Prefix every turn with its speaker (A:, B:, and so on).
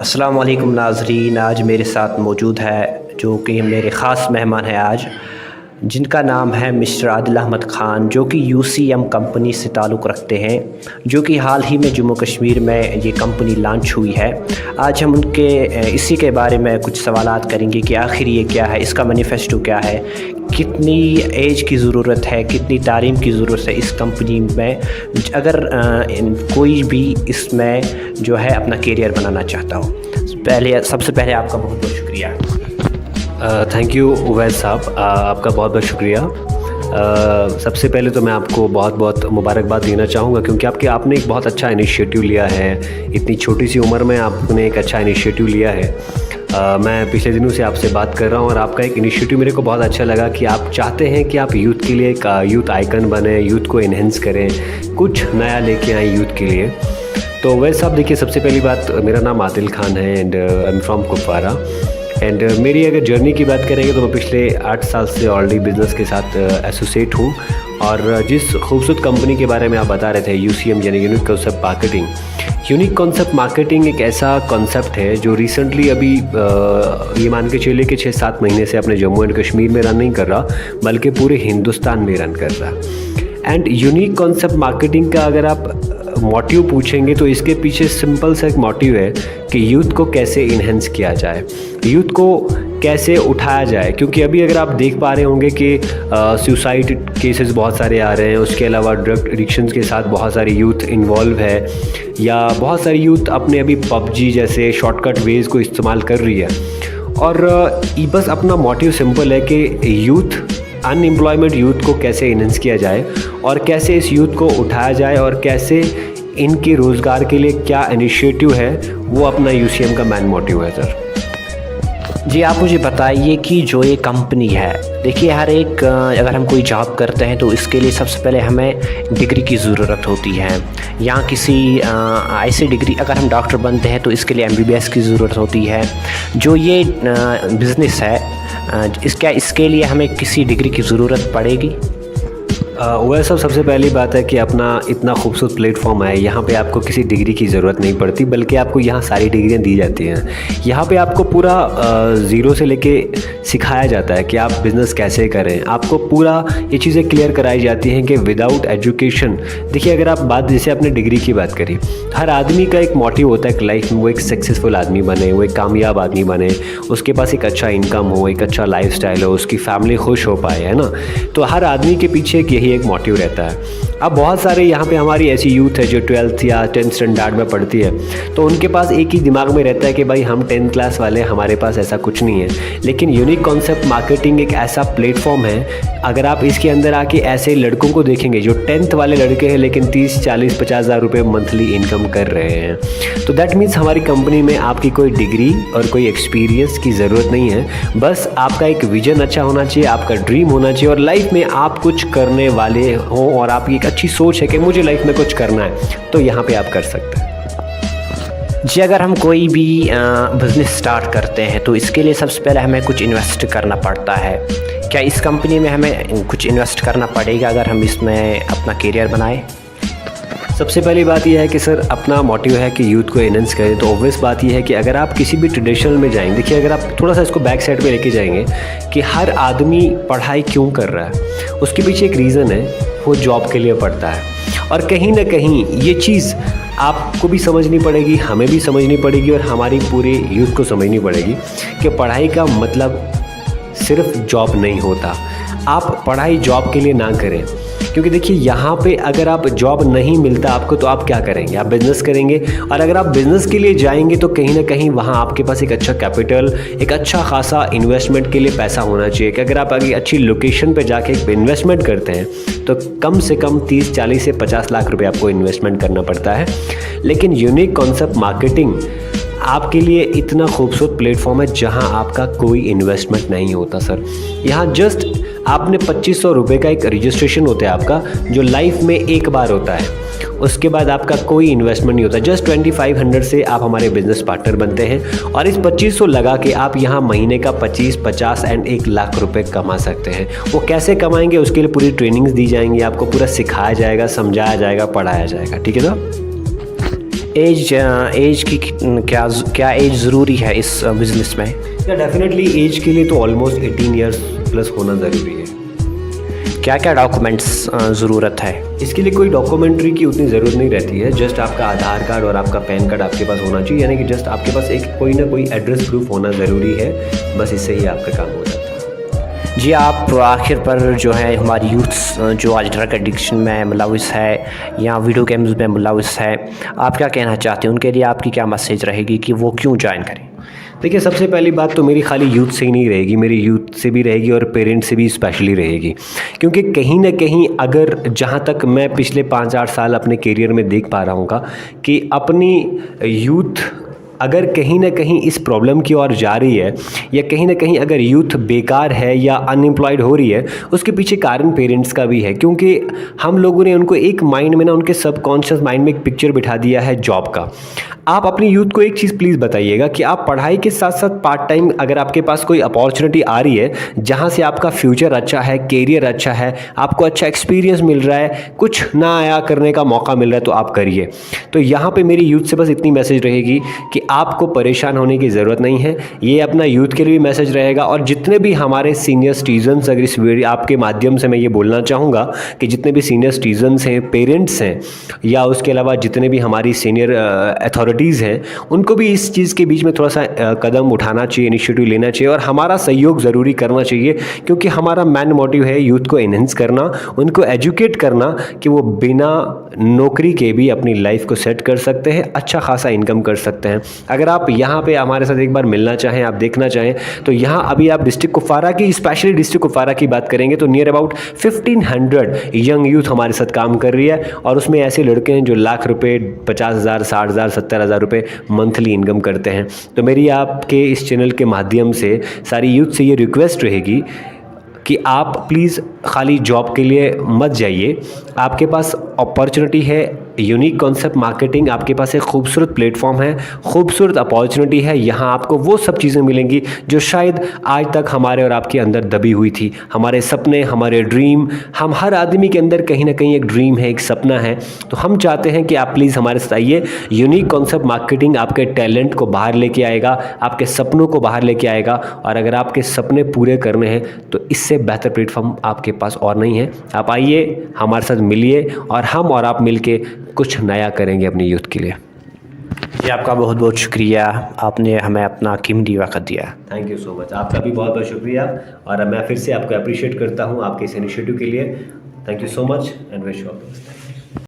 A: अस्सलाम वालेकुम नाज़रीन। आज मेरे साथ मौजूद है जो कि मेरे ख़ास मेहमान हैं आज, जिनका नाम है मिस्टर आदिल अहमद ख़ान, जो कि यूसीएम कंपनी से ताल्लुक़ रखते हैं, जो कि हाल ही में जम्मू कश्मीर में ये कंपनी लॉन्च हुई है। आज हम उनके इसी के बारे में कुछ सवालात करेंगे कि आखिर ये क्या है, इसका मैनिफेस्टो क्या है, कितनी एज की ज़रूरत है, कितनी तालीम की ज़रूरत है इस कंपनी में, अगर कोई भी इसमें जो है अपना करियर बनाना चाहता हो। सबसे पहले आपका बहुत बहुत शुक्रिया।
B: थैंक यू उवैस साहब, आपका बहुत बहुत शुक्रिया। सबसे पहले तो मैं आपको बहुत बहुत मुबारकबाद देना चाहूँगा, क्योंकि आपने एक बहुत अच्छा इनिशिएटिव लिया है। इतनी छोटी सी उम्र में आपने एक अच्छा इनिशिएटिव लिया है। मैं पिछले दिनों से आपसे बात कर रहा हूँ और आपका एक इनिशिएटिव मेरे को बहुत अच्छा लगा कि आप चाहते हैं कि आप यूथ के लिए एक यूथ आइकन बने, यूथ को इन्हेंस करें, कुछ नया लेके आएँ यूथ के लिए। तो वैसे साहब देखिए, सबसे पहली बात, मेरा नाम आदिल खान है and I am from Kupwara. And मेरी अगर जर्नी की बात करेंगे तो मैं पिछले 8 साल से ऑलरेडी बिज़नेस के साथ एसोसिएट हूँ। और जिस खूबसूरत कंपनी के बारे में आप बता रहे थे, यूसीएम यानी unique concept marketing. Unique concept marketing एक ऐसा कॉन्सेप्ट है जो रिसेंटली अभी ये मान के चलिए कि 6-7 महीने से अपने जम्मू एंड कश्मीर में रन नहीं कर रहा, बल्कि पूरे हिंदुस्तान में रन कर रहा। एंड यूनिक कॉन्सेप्ट मार्केटिंग का अगर आप मोटिव पूछेंगे तो इसके पीछे सिंपल सा एक मोटिव है कि यूथ को कैसे इन्हेंस किया जाए, यूथ को कैसे उठाया जाए। क्योंकि अभी अगर आप देख पा रहे होंगे कि सुसाइड केसेस बहुत सारे आ रहे हैं, उसके अलावा ड्रग एडिक्शन के साथ बहुत सारे यूथ इन्वॉल्व है, या बहुत सारी यूथ अपने अभी पबजी जैसे शॉर्टकट वेज को इस्तेमाल कर रही है। और बस अपना मोटिव सिंपल है कि यूथ, अनएम्प्लॉयमेंट यूथ को कैसे इन्हेंस किया जाए और कैसे इस यूथ को उठाया जाए और कैसे इनके रोज़गार के लिए क्या इनिशिएटिव है, वो अपना यूसीएम का मेन मोटिव है सर।
A: जी, आप मुझे बताइए कि जो ये कंपनी है, देखिए हर एक अगर हम कोई जॉब करते हैं तो इसके लिए सबसे पहले हमें डिग्री की ज़रूरत होती है, या किसी ऐसी डिग्री, अगर हम डॉक्टर बनते हैं तो इसके लिए एमबीबीएस की ज़रूरत होती है। जो ये बिज़नेस है, इसके लिए हमें किसी डिग्री की ज़रूरत पड़ेगी?
B: वह सबसे पहली बात है कि अपना इतना खूबसूरत प्लेटफॉर्म है, यहाँ पे आपको किसी डिग्री की ज़रूरत नहीं पड़ती, बल्कि आपको यहाँ सारी डिग्रियाँ दी जाती हैं। यहाँ पे आपको पूरा ज़ीरो से लेके सिखाया जाता है कि आप बिज़नेस कैसे करें। आपको पूरा ये चीज़ें क्लियर कराई जाती हैं कि विदाउट एजुकेशन, देखिए अगर आप बात जैसे आपने डिग्री की बात करी, हर आदमी का एक मोटिव होता है कि लाइफ में वो एक सक्सेसफुल आदमी बने, वो एक कामयाब आदमी बने, उसके पास एक अच्छा इनकम हो, एक अच्छा लाइफ स्टाइल हो, उसकी फैमिली खुश हो पाए, है ना। तो हर आदमी के पीछे एक मोटिव रहता है। अब बहुत सारे यहाँ पे हमारी ऐसी यूथ है जो 12th या 10th स्टैंडर्ड में पढ़ती है, तो उनके पास एक ही दिमाग में रहता है कि भाई हम 10th क्लास वाले, हमारे पास ऐसा कुछ नहीं है। लेकिन यूनिक कॉन्सेप्ट मार्केटिंग एक ऐसा प्लेटफॉर्म है, अगर आप इसके अंदर आके ऐसे लड़कों को देखेंगे जो 10th वाले लड़के हैं लेकिन 30, 40, 50 हज़ार रुपये मंथली इनकम कर रहे हैं, तो दैट मीन्स हमारी कंपनी में आपकी कोई डिग्री और कोई एक्सपीरियंस की ज़रूरत नहीं है। बस आपका एक विजन अच्छा होना चाहिए, आपका ड्रीम होना चाहिए और लाइफ में आप कुछ करने वाले हों और आपकी एक अच्छी सोच है कि मुझे लाइफ में कुछ करना है, तो यहाँ पे आप कर सकते हैं।
A: जी, अगर हम कोई भी बिज़नेस स्टार्ट करते हैं तो इसके लिए सबसे पहले हमें कुछ इन्वेस्ट करना पड़ता है। क्या इस कंपनी में हमें कुछ इन्वेस्ट करना पड़ेगा अगर हम इसमें अपना करियर बनाएं?
B: सबसे पहली बात यह है कि सर अपना मोटिव है कि यूथ को इन्हेंस करें, तो ऑब्वियस बात यह है कि अगर आप किसी भी ट्रेडिशनल में जाएंगे, देखिए अगर आप थोड़ा सा इसको बैक साइड पे लेके जाएंगे कि हर आदमी पढ़ाई क्यों कर रहा है, उसके पीछे एक रीज़न है, वो जॉब के लिए पढ़ता है। और कहीं ना कहीं ये चीज़ आपको भी समझनी पड़ेगी, हमें भी समझनी पड़ेगी और हमारी पूरे यूथ को समझनी पड़ेगी कि पढ़ाई का मतलब सिर्फ जॉब नहीं होता। आप पढ़ाई जॉब के लिए ना करें, क्योंकि देखिए यहाँ पे अगर आप जॉब नहीं मिलता आपको, तो आप क्या करेंगे? आप बिज़नेस करेंगे। और अगर आप बिज़नेस के लिए जाएंगे तो कहीं ना कहीं वहाँ आपके पास एक अच्छा कैपिटल, एक अच्छा खासा इन्वेस्टमेंट के लिए पैसा होना चाहिए कि अगर आप अगर अच्छी लोकेशन पे जाके इन्वेस्टमेंट करते हैं तो कम से कम 30, 40 से 50 लाख रुपये आपको इन्वेस्टमेंट करना पड़ता है। लेकिन यूनिक कॉन्सेप्ट मार्केटिंग आपके लिए इतना खूबसूरत प्लेटफॉर्म है जहां आपका कोई इन्वेस्टमेंट नहीं होता सर। यहाँ जस्ट आपने 2500 रुपये का एक रजिस्ट्रेशन होता है आपका, जो लाइफ में एक बार होता है, उसके बाद आपका कोई इन्वेस्टमेंट नहीं होता। जस्ट 2500 से आप हमारे बिजनेस पार्टनर बनते हैं और इस 2500 लगा के आप यहाँ महीने का 25, 50 एंड 1 लाख रुपए कमा सकते हैं। वो कैसे कमाएंगे उसके लिए पूरी ट्रेनिंग्स दी जाएंगी, आपको पूरा सिखाया जाएगा, समझाया जाएगा, पढ़ाया जाएगा। ठीक है ना?
A: एज की क्या क्या एज ज़रूरी है इस बिज़नेस में?
B: या डेफिनेटली एज के लिए तो ऑलमोस्ट 18 ईयर्स प्लस होना ज़रूरी है।
A: क्या क्या डॉक्यूमेंट्स ज़रूरत है?
B: इसके लिए कोई डॉक्यूमेंट्री की उतनी ज़रूरत नहीं रहती है, जस्ट आपका आधार कार्ड और आपका पैन कार्ड आपके पास होना चाहिए, यानी कि जस्ट आपके पास एक कोई ना कोई एड्रेस प्रूफ होना ज़रूरी है, बस इससे ही आपका काम हो जाता है।
A: जी, आप आखिर पर जो है हमारी यूथ्स जो आज ड्रग एडिक्शन में मुलविस है या वीडियो गेम्स में मुलविस है, आप क्या कहना चाहते हैं? उनके लिए आपकी क्या मैसेज रहेगी कि वो क्यों ज्वाइन करें?
B: देखिए, सबसे पहली बात तो मेरी खाली यूथ से ही नहीं रहेगी, मेरी यूथ से भी रहेगी और पेरेंट्स से भी स्पेशली रहेगी, क्योंकि कहीं ना कहीं अगर जहाँ तक मैं पिछले 5-8 साल अपने करियर में देख पा रहा हूँ कि अपनी यूथ अगर कहीं ना कहीं इस प्रॉब्लम की ओर जा रही है या कहीं ना कहीं अगर यूथ बेकार है या अनएम्प्लॉयड हो रही है, उसके पीछे कारण पेरेंट्स का भी है, क्योंकि हम लोगों ने उनको एक माइंड में ना, उनके सबकॉन्शियस माइंड में एक पिक्चर बिठा दिया है जॉब का। आप अपनी यूथ को एक चीज़ प्लीज़ बताइएगा कि आप पढ़ाई के साथ साथ पार्ट टाइम अगर आपके पास कोई अपॉर्चुनिटी आ रही है जहाँ से आपका फ्यूचर अच्छा है, कैरियर अच्छा है, आपको अच्छा एक्सपीरियंस मिल रहा है, कुछ नया करने का मौका मिल रहा है, तो आप करिए। तो यहाँ पे मेरी यूथ से बस इतनी मैसेज रहेगी कि आपको परेशान होने की ज़रूरत नहीं है। ये अपना यूथ के लिए भी मैसेज रहेगा, और जितने भी हमारे सीनियर सिटीजन्स, अगर इस वीडियो आपके माध्यम से मैं ये बोलना चाहूँगा कि जितने भी सीनियर सिटीजन्स हैं, पेरेंट्स हैं, या उसके अलावा जितने भी हमारी सीनियर अथॉरिटीज़ हैं, उनको भी इस चीज़ के बीच में थोड़ा सा कदम उठाना चाहिए, इनिशिएटिव लेना चाहिए और हमारा सहयोग ज़रूरी करना चाहिए, क्योंकि हमारा मेन मोटिव है यूथ को एनहेंस करना, उनको एजुकेट करना कि वो बिना नौकरी के भी अपनी लाइफ को सेट कर सकते हैं, अच्छा खासा इनकम कर सकते हैं। अगर आप यहाँ पे हमारे साथ एक बार मिलना चाहें, आप देखना चाहें, तो यहाँ अभी आप डिस्ट्रिक्ट कुपवारा की, स्पेशली डिस्ट्रिक्ट कुपवारा की बात करेंगे तो नियर अबाउट 1500 यंग यूथ हमारे साथ काम कर रही है, और उसमें ऐसे लड़के हैं जो लाख रुपए, 50,000, 60,000, 70,000 रुपये मंथली इनकम करते हैं। तो मेरी आपके इस चैनल के माध्यम से सारी यूथ से ये रिक्वेस्ट रहेगी कि आप प्लीज़ खाली जॉब के लिए मत जाइए, आपके पास अपॉर्चुनिटी है, यूनिक कॉन्सेप्ट मार्केटिंग, आपके पास एक खूबसूरत प्लेटफॉर्म है, खूबसूरत अपॉर्चुनिटी है, यहाँ आपको वो सब चीज़ें मिलेंगी जो शायद आज तक हमारे और आपके अंदर दबी हुई थी। हमारे सपने, हमारे ड्रीम, हम हर आदमी के अंदर कहीं ना कहीं एक ड्रीम है, एक सपना है, तो हम चाहते हैं कि आप प्लीज़ हमारे साथ आइए। यूनिक कॉन्सेप्ट मार्केटिंग आपके टैलेंट को बाहर लेके आएगा, आपके सपनों को बाहर लेके आएगा, और अगर आपके सपने पूरे करने हैं तो इससे बेहतर प्लेटफॉर्म आपके पास और नहीं है। आप आइए, हमारे साथ मिलिए, और हम और आप मिलके कुछ नया करेंगे अपनी यूथ के लिए।
A: जी, आपका बहुत बहुत शुक्रिया, आपने हमें अपना कीमती वक्त दिया।
B: थैंक यू सो मच, आपका भी बहुत बहुत शुक्रिया, और मैं फिर से आपको अप्रिशिएट करता हूँ आपके इस इनिशिएटिव के लिए। Thank you so much and wish you all the best.